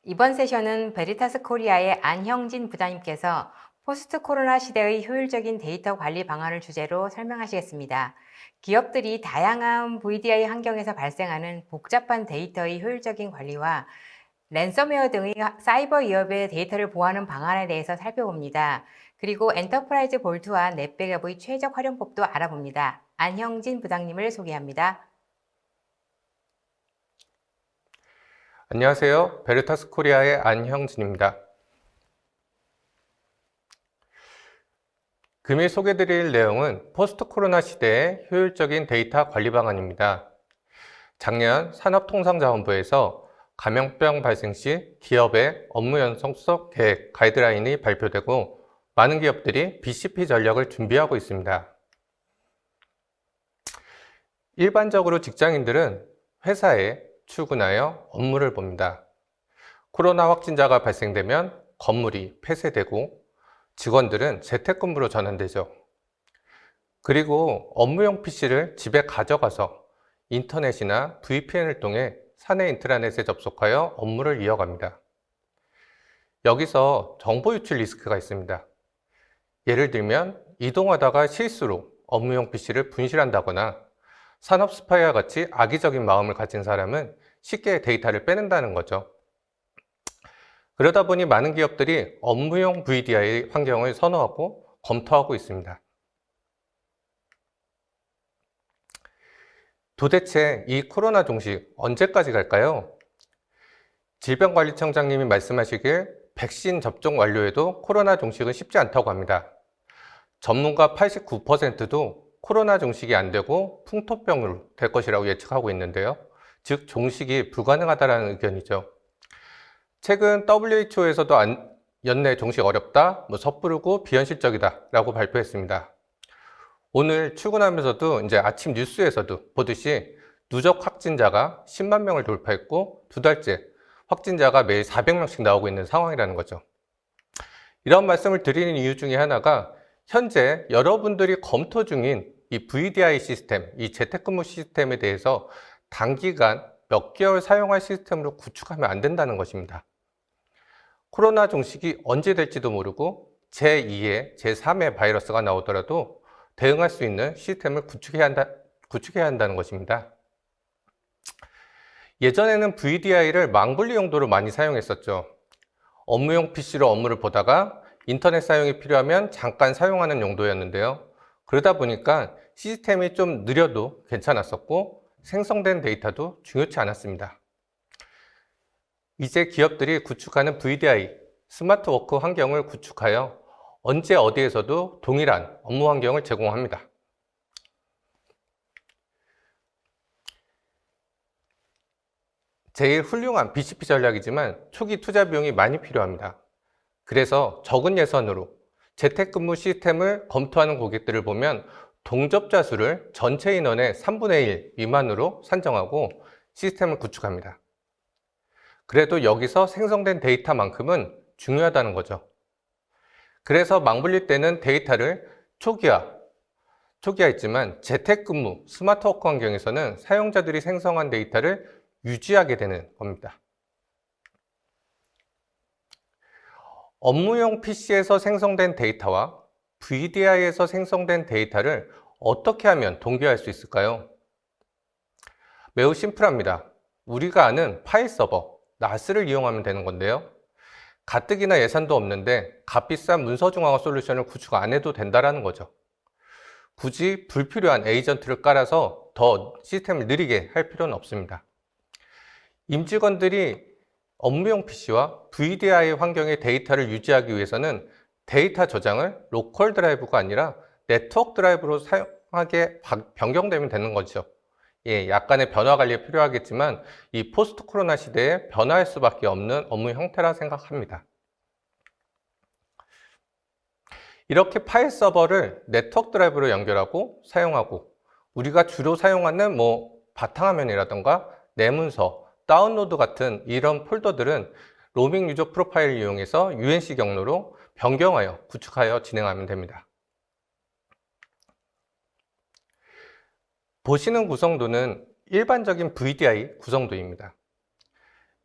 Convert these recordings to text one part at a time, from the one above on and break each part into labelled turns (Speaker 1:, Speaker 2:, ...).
Speaker 1: 이번 세션은 베리타스 코리아의 안형진 부장님께서 포스트 코로나 시대의 효율적인 데이터 관리 방안을 주제로 설명하시겠습니다. 기업들이 다양한 VDI 환경에서 발생하는 복잡한 데이터의 효율적인 관리와 랜섬웨어 등의 사이버 위협의 데이터를 보호하는 방안에 대해서 살펴봅니다. 그리고 엔터프라이즈 볼트와 넷백업의 최적 활용법도 알아봅니다. 안형진 부장님을 소개합니다.
Speaker 2: 안녕하세요. 베리타스 코리아의 안형진입니다. 금일 소개드릴 내용은 포스트 코로나 시대의 효율적인 데이터 관리 방안입니다. 작년 산업통상자원부에서 감염병 발생 시 기업의 업무 연속 계획 가이드라인이 발표되고 많은 기업들이 BCP 전략을 준비하고 있습니다. 일반적으로 직장인들은 회사에 출근하여 업무를 봅니다. 코로나 확진자가 발생되면 건물이 폐쇄되고 직원들은 재택근무로 전환되죠. 그리고 업무용 PC를 집에 가져가서 인터넷이나 VPN을 통해 사내 인트라넷에 접속하여 업무를 이어갑니다. 여기서 정보 유출 리스크가 있습니다. 예를 들면 이동하다가 실수로 업무용 PC를 분실한다거나 산업 스파이와 같이 악의적인 마음을 가진 사람은 쉽게 데이터를 빼낸다는 거죠. 그러다 보니 많은 기업들이 업무용 VDI 환경을 선호하고 검토하고 있습니다. 도대체 이 코로나 종식 언제까지 갈까요? 질병관리청장님이 말씀하시길 백신 접종 완료에도 코로나 종식은 쉽지 않다고 합니다. 전문가 89%도 코로나 종식이 안 되고 풍토병으로 될 것이라고 예측하고 있는데요. 즉 종식이 불가능하다는 의견이죠. 최근 WHO에서도 연내 종식 어렵다, 섣부르고 비현실적이다 라고 발표했습니다. 오늘 출근하면서도 이제 아침 뉴스에서도 보듯이 누적 확진자가 10만 명을 돌파했고 두 달째 확진자가 매일 400명씩 나오고 있는 상황이라는 거죠. 이런 말씀을 드리는 이유 중에 하나가 현재 여러분들이 검토 중인 이 VDI 시스템, 이 재택근무 시스템에 대해서 단기간 몇 개월 사용할 시스템으로 구축하면 안 된다는 것입니다. 코로나 종식이 언제 될지도 모르고 제2의, 제3의 바이러스가 나오더라도 대응할 수 있는 시스템을 구축해야 한다는 것입니다. 예전에는 VDI를 망분리 용도로 많이 사용했었죠. 업무용 PC로 업무를 보다가 인터넷 사용이 필요하면 잠깐 사용하는 용도였는데요. 그러다 보니까 시스템이 좀 느려도 괜찮았었고 생성된 데이터도 중요치 않았습니다. 이제 기업들이 구축하는 VDI, 스마트 워크 환경을 구축하여 언제 어디에서도 동일한 업무 환경을 제공합니다. 제일 훌륭한 BCP 전략이지만 초기 투자 비용이 많이 필요합니다. 그래서 적은 예산으로 재택근무 시스템을 검토하는 고객들을 보면 동접자 수를 전체 인원의 3분의 1 미만으로 산정하고 시스템을 구축합니다. 그래도 여기서 생성된 데이터만큼은 중요하다는 거죠. 그래서 망분리 때는 데이터를 초기화했지만 재택근무, 스마트워크 환경에서는 사용자들이 생성한 데이터를 유지하게 되는 겁니다. 업무용 PC에서 생성된 데이터와 VDI에서 생성된 데이터를 어떻게 하면 동기화할 수 있을까요? 매우 심플합니다. 우리가 아는 파일 서버, NAS를 이용하면 되는 건데요. 가뜩이나 예산도 없는데 값비싼 문서 중앙화 솔루션을 구축 안 해도 된다는 거죠. 굳이 불필요한 에이전트를 깔아서 더 시스템을 느리게 할 필요는 없습니다. 임직원들이 업무용 PC와 VDI 환경의 데이터를 유지하기 위해서는 데이터 저장을 로컬 드라이브가 아니라 네트워크 드라이브로 사용하게 변경되면 되는 거죠. 약간의 변화 관리가 필요하겠지만 이 포스트 코로나 시대에 변화할 수밖에 없는 업무 형태라 생각합니다. 이렇게 파일 서버를 네트워크 드라이브로 연결하고 사용하고 우리가 주로 사용하는 바탕화면이라던가 내문서, 다운로드 같은 이런 폴더들은 로밍 유저 프로파일을 이용해서 UNC 경로로 변경하여 구축하여 진행하면 됩니다. 보시는 구성도는 일반적인 VDI 구성도입니다.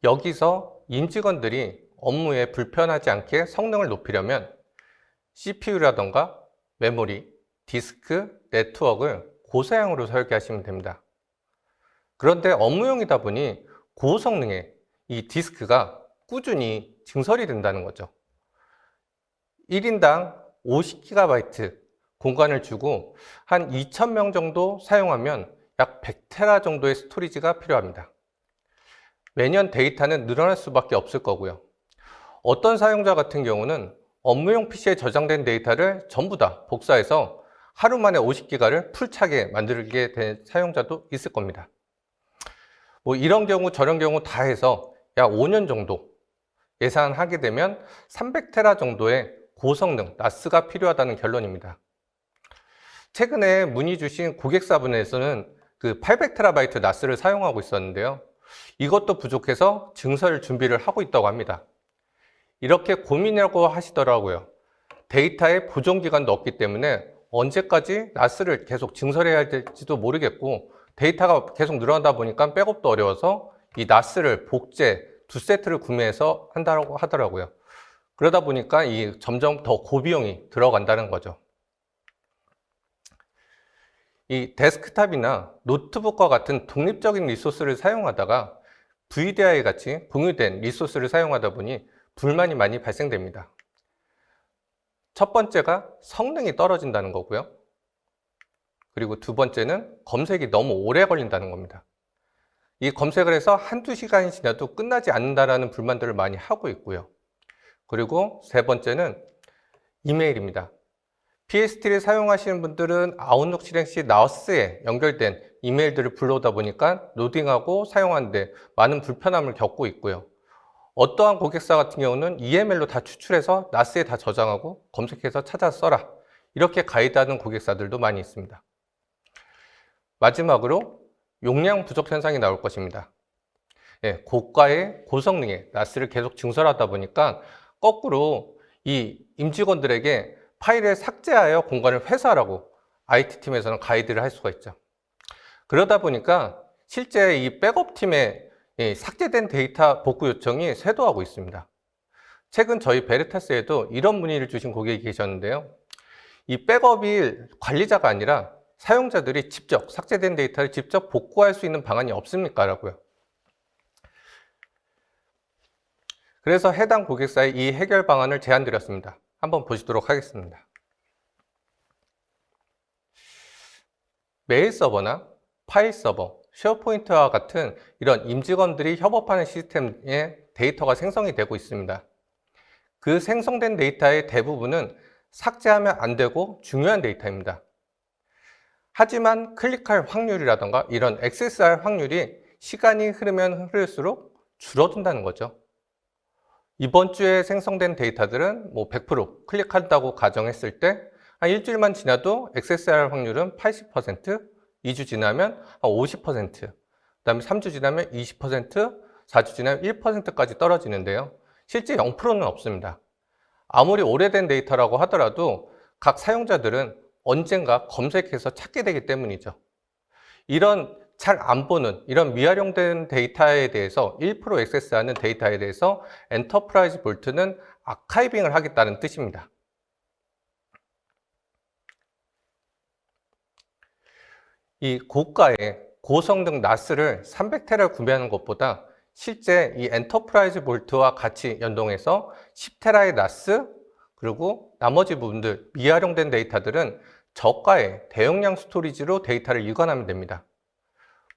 Speaker 2: 여기서 임직원들이 업무에 불편하지 않게 성능을 높이려면 CPU라던가 메모리, 디스크, 네트워크를 고사양으로 설계하시면 됩니다. 그런데 업무용이다 보니 고성능의 이 디스크가 꾸준히 증설이 된다는 거죠. 1인당 50GB 공간을 주고 한 2,000명 정도 사용하면 약 100테라 정도의 스토리지가 필요합니다. 매년 데이터는 늘어날 수밖에 없을 거고요. 어떤 사용자 같은 경우는 업무용 PC에 저장된 데이터를 전부 다 복사해서 하루 만에 50기가를 풀차게 만들게 된 사용자도 있을 겁니다. 뭐 이런 경우 저런 경우 다 해서 약 5년 정도 예상하게 되면 300테라 정도의 고성능 NAS가 필요하다는 결론입니다. 최근에 문의 주신 고객사분에서는 그 800TB NAS를 사용하고 있었는데요. 이것도 부족해서 증설 준비를 하고 있다고 합니다. 이렇게 고민이라고 하시더라고요. 데이터의 보존 기간도 없기 때문에 언제까지 NAS를 계속 증설해야 될지도 모르겠고 데이터가 계속 늘어나다 보니까 백업도 어려워서 이 NAS를 복제 2세트를 구매해서 한다고 하더라고요. 그러다 보니까 이 점점 더 고비용이 들어간다는 거죠. 이 데스크탑이나 노트북과 같은 독립적인 리소스를 사용하다가 VDI 같이 공유된 리소스를 사용하다 보니 불만이 많이 발생됩니다. 첫 번째가 성능이 떨어진다는 거고요. 그리고 두 번째는 검색이 너무 오래 걸린다는 겁니다. 이 검색을 해서 한두 시간이 지나도 끝나지 않는다는 불만들을 많이 하고 있고요. 그리고 세 번째는 이메일입니다. PST를 사용하시는 분들은 아웃룩 실행 시 나스에 연결된 이메일들을 불러오다 보니까 로딩하고 사용하는데 많은 불편함을 겪고 있고요. 어떠한 고객사 같은 경우는 EML로 다 추출해서 나스에 다 저장하고 검색해서 찾아 써라. 이렇게 가이드하는 고객사들도 많이 있습니다. 마지막으로 용량 부족 현상이 나올 것입니다. 고가의 고성능의 나스를 계속 증설하다 보니까 거꾸로 이 임직원들에게 파일을 삭제하여 공간을 회수하라고 IT팀에서는 가이드를 할 수가 있죠. 그러다 보니까 실제 이 백업팀의 삭제된 데이터 복구 요청이 쇄도하고 있습니다. 최근 저희 베리타스에도 이런 문의를 주신 고객이 계셨는데요. 이 백업이 관리자가 아니라 사용자들이 직접 삭제된 데이터를 직접 복구할 수 있는 방안이 없습니까? 라고요. 그래서 해당 고객사에 이 해결 방안을 제안드렸습니다. 한번 보시도록 하겠습니다. 메일 서버나 파일 서버, 쉐어포인트와 같은 이런 임직원들이 협업하는 시스템에 데이터가 생성이 되고 있습니다. 그 생성된 데이터의 대부분은 삭제하면 안 되고 중요한 데이터입니다. 하지만 클릭할 확률이라던가 이런 액세스할 확률이 시간이 흐르면 흐를수록 줄어든다는 거죠. 이번 주에 생성된 데이터들은 뭐 100% 클릭한다고 가정했을 때 한 일주일만 지나도 액세스할 확률은 80%, 2주 지나면 한 50%, 그 다음에 3주 지나면 20%, 4주 지나면 1%까지 떨어지는데요. 실제 0%는 없습니다. 아무리 오래된 데이터라고 하더라도 각 사용자들은 언젠가 검색해서 찾게 되기 때문이죠. 이런 잘 안 보는 이런 미활용된 데이터에 대해서 1% 액세스하는 데이터에 대해서 엔터프라이즈 볼트는 아카이빙을 하겠다는 뜻입니다. 이 고가의 고성능 NAS를 300테라 구매하는 것보다 실제 이 엔터프라이즈 볼트와 같이 연동해서 10테라의 NAS 그리고 나머지 부분들 미활용된 데이터들은 저가의 대용량 스토리지로 데이터를 이관하면 됩니다.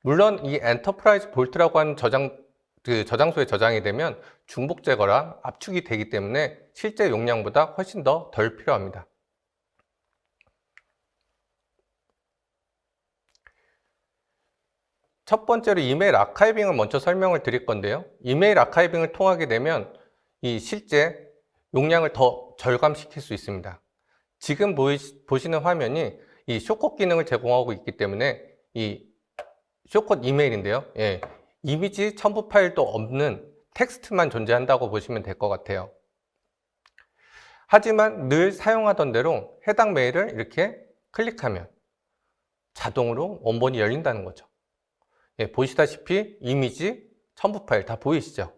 Speaker 2: 물론 이 엔터프라이즈 볼트라고 하는 저장소에 저장이 되면 중복 제거랑 압축이 되기 때문에 실제 용량보다 훨씬 더 덜 필요합니다. 첫 번째로 이메일 아카이빙을 먼저 설명을 드릴 건데요. 이메일 아카이빙을 통하게 되면 이 실제 용량을 더 절감시킬 수 있습니다. 지금 보시는 화면이 이 숏컷 기능을 제공하고 있기 때문에 이 숏컷 이메일인데요. 이미지 첨부 파일도 없는 텍스트만 존재한다고 보시면 될 것 같아요. 하지만 늘 사용하던 대로 해당 메일을 이렇게 클릭하면 자동으로 원본이 열린다는 거죠. 예, 보시다시피 이미지, 첨부 파일 다 보이시죠?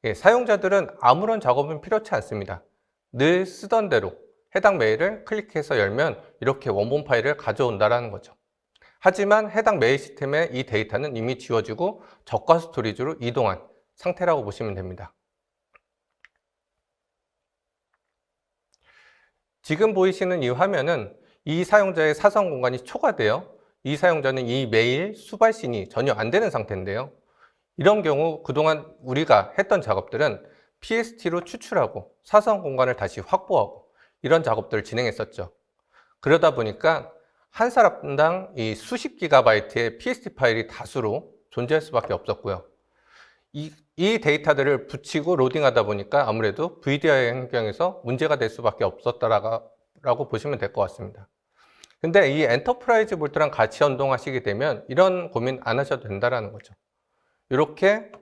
Speaker 2: 예, 사용자들은 아무런 작업은 필요치 않습니다. 늘 쓰던 대로 해당 메일을 클릭해서 열면 이렇게 원본 파일을 가져온다는 거죠. 하지만 해당 메일 시스템의 이 데이터는 이미 지워지고 저가 스토리지로 이동한 상태라고 보시면 됩니다. 지금 보이시는 이 화면은 이 사용자의 사선 공간이 초과되어 이 사용자는 이 메일 수발신이 전혀 안 되는 상태인데요. 이런 경우 그동안 우리가 했던 작업들은 PST로 추출하고 사선 공간을 다시 확보하고 이런 작업들을 진행했었죠. 그러다 보니까 한 사람당 이 수십 기가바이트의 PST 파일이 다수로 존재할 수밖에 없었고요. 이 데이터들을 붙이고 로딩하다 보니까 아무래도 VDI 환경에서 문제가 될 수밖에 없었다라고 보시면 될 것 같습니다. 근데 이 엔터프라이즈 볼트랑 같이 연동하시게 되면 이런 고민 안 하셔도 된다는 거죠. 이렇게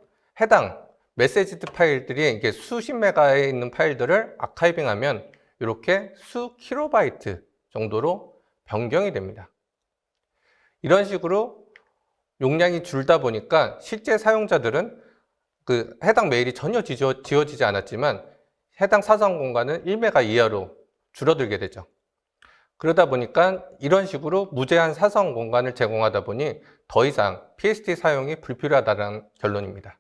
Speaker 2: 해당 메시지 파일들이 이게 수십 메가에 있는 파일들을 아카이빙하면 이렇게 수 킬로바이트 정도로 변경이 됩니다. 이런 식으로 용량이 줄다 보니까 실제 사용자들은 그 해당 메일이 전혀 지워지지 않았지만 해당 사선 공간은 1메가 이하로 줄어들게 되죠. 그러다 보니까 이런 식으로 무제한 사선 공간을 제공하다 보니 더 이상 PST 사용이 불필요하다는 결론입니다.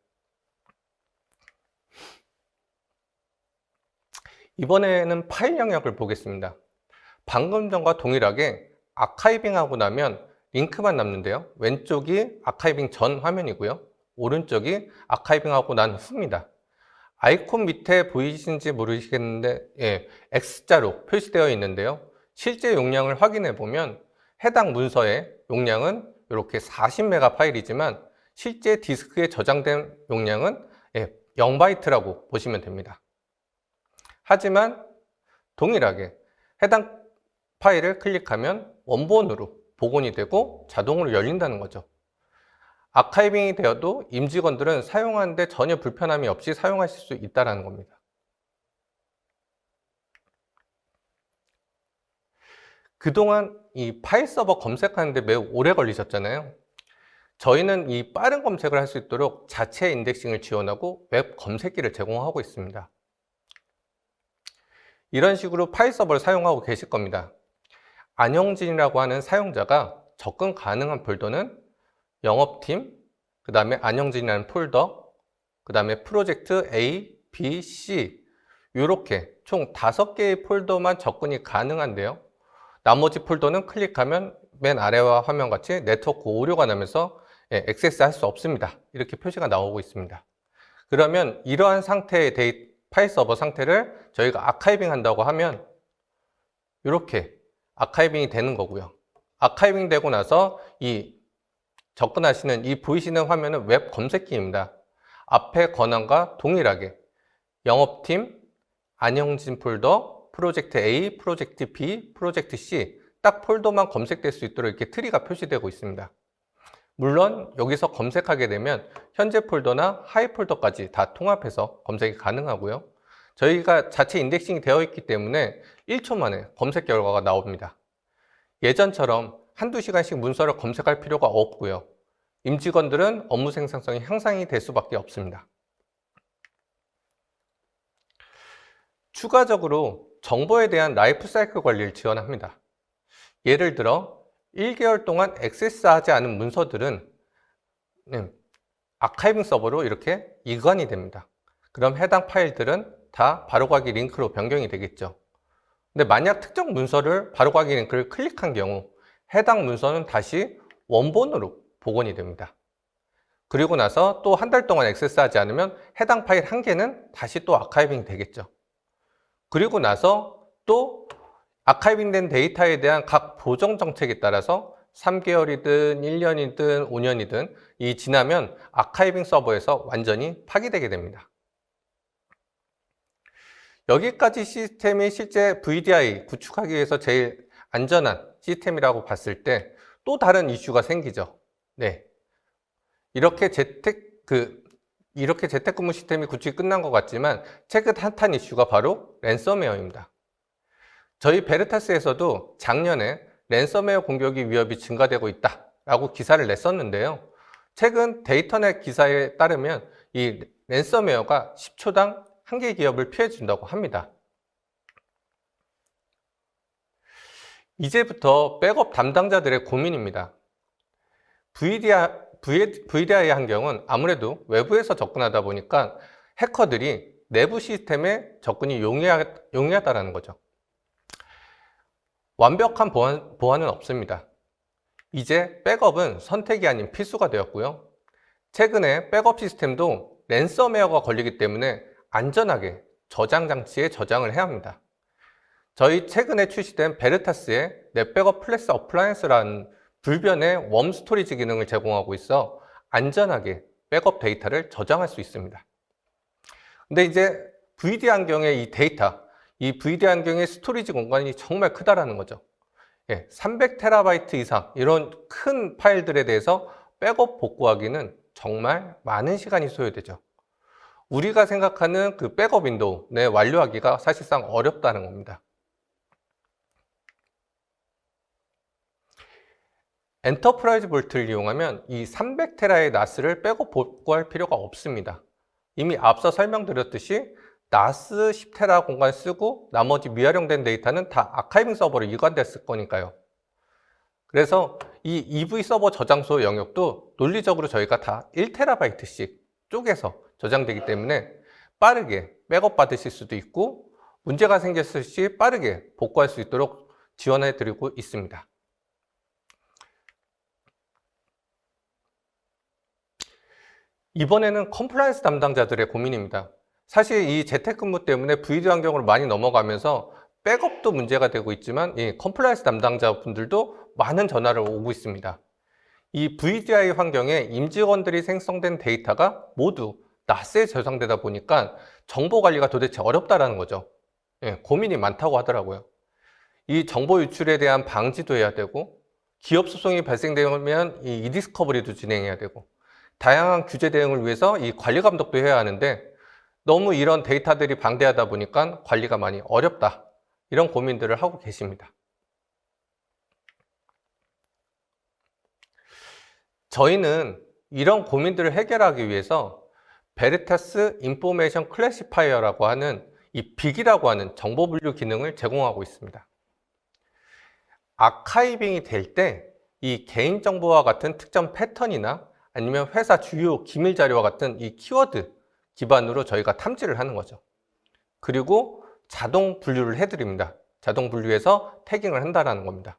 Speaker 2: 이번에는 파일 영역을 보겠습니다. 방금 전과 동일하게 아카이빙하고 나면 링크만 남는데요. 왼쪽이 아카이빙 전 화면이고요. 오른쪽이 아카이빙하고 난 후입니다. 아이콘 밑에 보이시는지 모르시겠는데 X자로 표시되어 있는데요. 실제 용량을 확인해 보면 해당 문서의 용량은 이렇게 40메가 파일이지만 실제 디스크에 저장된 용량은 0바이트라고 보시면 됩니다. 하지만 동일하게 해당 파일을 클릭하면 원본으로 복원이 되고 자동으로 열린다는 거죠. 아카이빙이 되어도 임직원들은 사용하는데 전혀 불편함이 없이 사용하실 수 있다는 겁니다. 그동안 이 파일 서버 검색하는데 매우 오래 걸리셨잖아요. 저희는 이 빠른 검색을 할 수 있도록 자체 인덱싱을 지원하고 웹 검색기를 제공하고 있습니다. 이런 식으로 파일 서버를 사용하고 계실 겁니다. 안영진이라고 하는 사용자가 접근 가능한 폴더는 영업팀, 그 다음에 안영진이라는 폴더, 그 다음에 프로젝트 A, B, C 이렇게 총 5개의 폴더만 접근이 가능한데요. 나머지 폴더는 클릭하면 맨 아래와 화면같이 네트워크 오류가 나면서 액세스할 수 없습니다. 이렇게 표시가 나오고 있습니다. 그러면 이러한 상태의 파일 서버 상태를 저희가 아카이빙 한다고 하면 이렇게 아카이빙이 되는 거고요. 아카이빙 되고 나서 이 접근하시는 이 보이시는 화면은 웹 검색기입니다. 앞에 권한과 동일하게 영업팀, 안영진 폴더, 프로젝트 A, 프로젝트 B, 프로젝트 C 딱 폴더만 검색될 수 있도록 이렇게 트리가 표시되고 있습니다. 물론 여기서 검색하게 되면 현재 폴더나 하이 폴더까지 다 통합해서 검색이 가능하고요. 저희가 자체 인덱싱이 되어 있기 때문에 1초 만에 검색 결과가 나옵니다. 예전처럼 한두 시간씩 문서를 검색할 필요가 없고요. 임직원들은 업무 생산성이 향상이 될 수밖에 없습니다. 추가적으로 정보에 대한 라이프 사이클 관리를 지원합니다. 예를 들어 1개월 동안 액세스하지 않은 문서들은 아카이빙 서버로 이렇게 이관이 됩니다. 그럼 해당 파일들은 다 바로가기 링크로 변경이 되겠죠. 근데 만약 특정 문서를 바로가기 링크를 클릭한 경우 해당 문서는 다시 원본으로 복원이 됩니다. 그리고 나서 또 한 달 동안 액세스하지 않으면 해당 파일 한 개는 다시 또 아카이빙이 되겠죠. 그리고 나서 또 아카이빙된 데이터에 대한 각 보정 정책에 따라서 3개월이든 1년이든 5년이든 이 지나면 아카이빙 서버에서 완전히 파기되게 됩니다. 여기까지 시스템이 실제 VDI 구축하기 위해서 제일 안전한 시스템이라고 봤을 때 또 다른 이슈가 생기죠. 이렇게 재택근무 시스템이 구축이 끝난 것 같지만 최근 핫한 이슈가 바로 랜섬웨어입니다. 저희 베르타스에서도 작년에 랜섬웨어 공격이 위협이 증가되고 있다라고 기사를 냈었는데요. 최근 데이터넷 기사에 따르면 이 랜섬웨어가 10초당 1개 기업을 피해준다고 합니다. 이제부터 백업 담당자들의 고민입니다. VDI 환경은 아무래도 외부에서 접근하다 보니까 해커들이 내부 시스템에 접근이 용이하다는 거죠. 완벽한 보안은 없습니다. 이제 백업은 선택이 아닌 필수가 되었고요. 최근에 백업 시스템도 랜섬웨어가 걸리기 때문에 안전하게 저장 장치에 저장을 해야 합니다. 저희 최근에 출시된 베르타스의 넷백업 플래시 어플라이언스라는 불변의 웜 스토리지 기능을 제공하고 있어 안전하게 백업 데이터를 저장할 수 있습니다. 근데 이제 VD 환경의 이 데이터, 이 VD 환경의 스토리지 공간이 정말 크다라는 거죠. 300TB 이상 이런 큰 파일들에 대해서 백업 복구하기는 정말 많은 시간이 소요되죠. 우리가 생각하는 그 백업 윈도우 완료하기가 사실상 어렵다는 겁니다. 엔터프라이즈 볼트를 이용하면 이 300테라의 NAS를 백업 복구할 필요가 없습니다. 이미 앞서 설명드렸듯이 NAS 10테라 공간 쓰고 나머지 미활용된 데이터는 다 아카이빙 서버로 이관됐을 거니까요. 그래서 이 EV 서버 저장소 영역도 논리적으로 저희가 다 1TB씩 쪼개서 저장되기 때문에 빠르게 백업 받으실 수도 있고 문제가 생겼을 시 빠르게 복구할 수 있도록 지원해 드리고 있습니다. 이번에는 컴플라이언스 담당자들의 고민입니다. 사실 이 재택근무 때문에 VD 환경으로 많이 넘어가면서 백업도 문제가 되고 있지만 이 컴플라이언스 담당자분들도 많은 전화를 오고 있습니다. 이 VDI 환경에 임직원들이 생성된 데이터가 모두 NAS에 저장되다 보니까 정보 관리가 도대체 어렵다라는 거죠. 고민이 많다고 하더라고요. 이 정보 유출에 대한 방지도 해야 되고 기업 소송이 발생되면 이 이디스커버리도 진행해야 되고 다양한 규제 대응을 위해서 이 관리 감독도 해야 하는데 너무 이런 데이터들이 방대하다 보니까 관리가 많이 어렵다. 이런 고민들을 하고 계십니다. 저희는 이런 고민들을 해결하기 위해서 베르타스 인포메이션 클래시파이어라고 하는 이 빅이라고 하는 정보 분류 기능을 제공하고 있습니다. 아카이빙이 될 때 이 개인정보와 같은 특정 패턴이나 아니면 회사 주요 기밀 자료와 같은 이 키워드 기반으로 저희가 탐지를 하는 거죠. 그리고 자동 분류를 해드립니다. 자동 분류해서 태깅을 한다는 겁니다.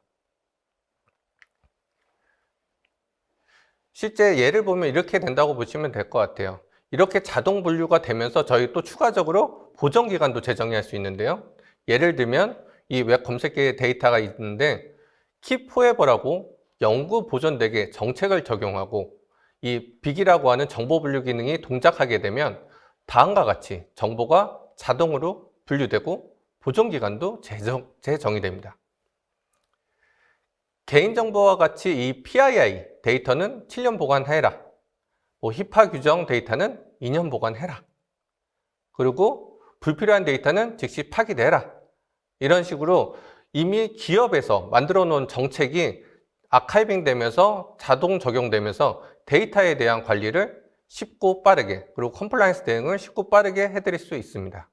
Speaker 2: 실제 예를 보면 이렇게 된다고 보시면 될 것 같아요. 이렇게 자동 분류가 되면서 저희 또 추가적으로 보정 기간도 제정할 수 있는데요. 예를 들면 이 웹 검색기에 데이터가 있는데 Keep Forever라고 영구 보존되게 정책을 적용하고 이 빅이라고 하는 정보 분류 기능이 동작하게 되면 다음과 같이 정보가 자동으로 분류되고 보존 기간도 재정이 됩니다. 개인정보와 같이 이 PII 데이터는 7년 보관해라. 히파 규정 데이터는 2년 보관해라. 그리고 불필요한 데이터는 즉시 파기되라. 이런 식으로 이미 기업에서 만들어 놓은 정책이 아카이빙 되면서 자동 적용되면서 데이터에 대한 관리를 쉽고 빠르게 그리고 컴플라이언스 대응을 쉽고 빠르게 해드릴 수 있습니다.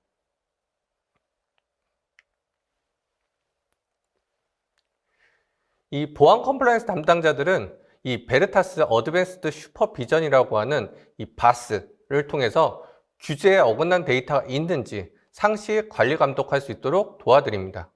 Speaker 2: 이 보안 컴플라이언스 담당자들은 이 베르타스 어드밴스드 슈퍼비전이라고 하는 이 바스를 통해서 규제에 어긋난 데이터가 있는지 상시 관리 감독할 수 있도록 도와드립니다.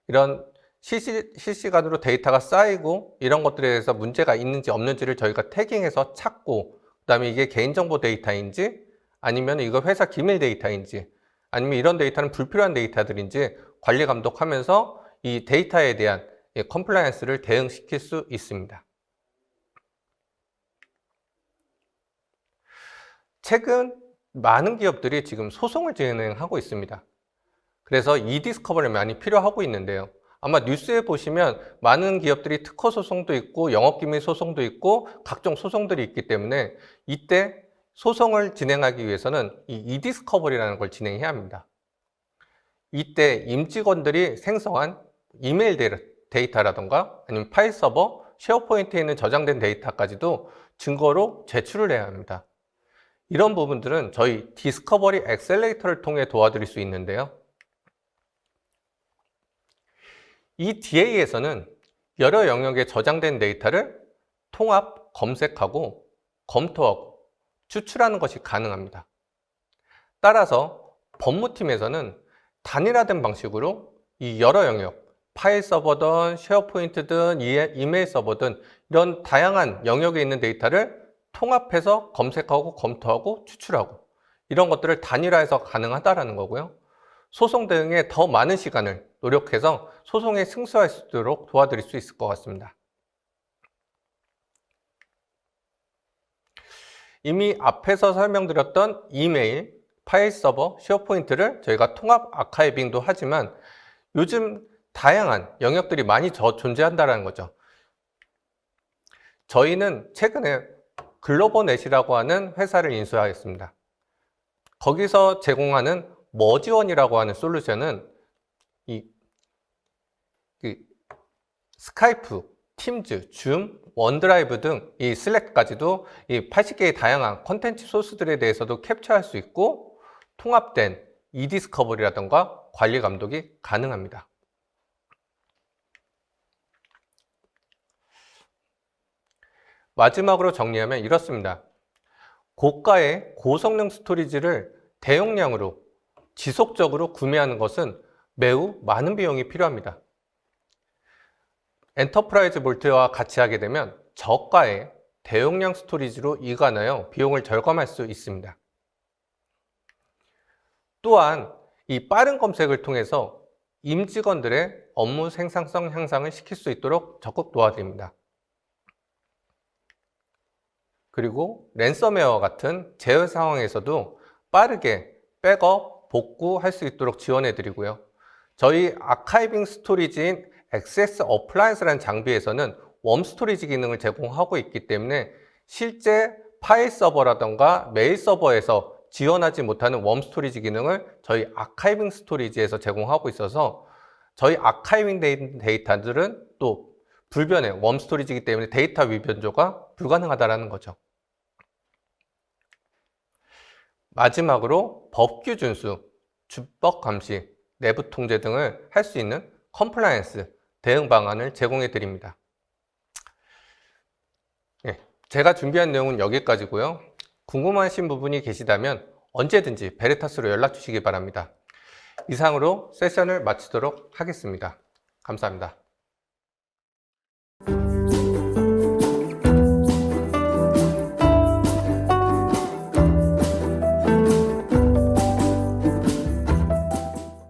Speaker 2: 이런 실시간으로 데이터가 쌓이고 이런 것들에 대해서 문제가 있는지 없는지를 저희가 태깅해서 찾고 그다음에 이게 개인정보 데이터인지 아니면 이거 회사 기밀 데이터인지 아니면 이런 데이터는 불필요한 데이터들인지 관리 감독하면서 이 데이터에 대한 컴플라이언스를 대응시킬 수 있습니다. 최근 많은 기업들이 지금 소송을 진행하고 있습니다. 그래서 이디스커버를 많이 필요하고 있는데요. 아마 뉴스에 보시면 많은 기업들이 특허 소송도 있고 영업기밀 소송도 있고 각종 소송들이 있기 때문에 이때 소송을 진행하기 위해서는 이 이디스커버리라는 걸 진행해야 합니다. 이때 임직원들이 생성한 이메일 데이터라던가 아니면 파일 서버, 쉐어포인트에 있는 저장된 데이터까지도 증거로 제출을 해야 합니다. 이런 부분들은 저희 디스커버리 엑셀레이터를 통해 도와드릴 수 있는데요. 이 DA에서는 여러 영역에 저장된 데이터를 통합, 검색하고 검토하고 추출하는 것이 가능합니다. 따라서 법무팀에서는 단일화된 방식으로 이 여러 영역, 파일 서버든 쉐어포인트든 이메일 서버든 이런 다양한 영역에 있는 데이터를 통합해서 검색하고 검토하고 추출하고 이런 것들을 단일화해서 가능하다는 거고요. 소송 대응에 더 많은 시간을 노력해서 소송에 승소할 수 있도록 도와드릴 수 있을 것 같습니다. 이미 앞에서 설명드렸던 이메일, 파일 서버, 쉐어포인트를 저희가 통합 아카이빙도 하지만 요즘 다양한 영역들이 많이 더 존재한다는 거죠. 저희는 최근에 글로버넷이라고 하는 회사를 인수하였습니다. 거기서 제공하는 머지원이라고 하는 솔루션은 스카이프, 팀즈, 줌, 원드라이브 등 이 슬랙까지도 이 80개의 다양한 콘텐츠 소스들에 대해서도 캡처할 수 있고 통합된 이디스커버리라던가 관리 감독이 가능합니다. 마지막으로 정리하면 이렇습니다. 고가의 고성능 스토리지를 대용량으로 지속적으로 구매하는 것은 매우 많은 비용이 필요합니다. 엔터프라이즈 볼트와 같이 하게 되면 저가의 대용량 스토리지로 이관하여 비용을 절감할 수 있습니다. 또한 이 빠른 검색을 통해서 임직원들의 업무 생산성 향상을 시킬 수 있도록 적극 도와드립니다. 그리고 랜섬웨어와 같은 제어 상황에서도 빠르게 백업, 복구할 수 있도록 지원해 드리고요. 저희 아카이빙 스토리지인 액세스 어플라이언스라는 장비에서는 웜 스토리지 기능을 제공하고 있기 때문에 실제 파일 서버라던가 메일 서버에서 지원하지 못하는 웜 스토리지 기능을 저희 아카이빙 스토리지에서 제공하고 있어서 저희 아카이빙 데이터들은 또 불변의 웜 스토리지이기 때문에 데이터 위변조가 불가능하다는 거죠. 마지막으로 법규 준수, 주법 감시, 내부 통제 등을 할 수 있는 컴플라이언스 대응 방안을 제공해 드립니다. 제가 준비한 내용은 여기까지고요. 궁금하신 부분이 계시다면 언제든지 베리타스로 연락 주시기 바랍니다. 이상으로 세션을 마치도록 하겠습니다. 감사합니다.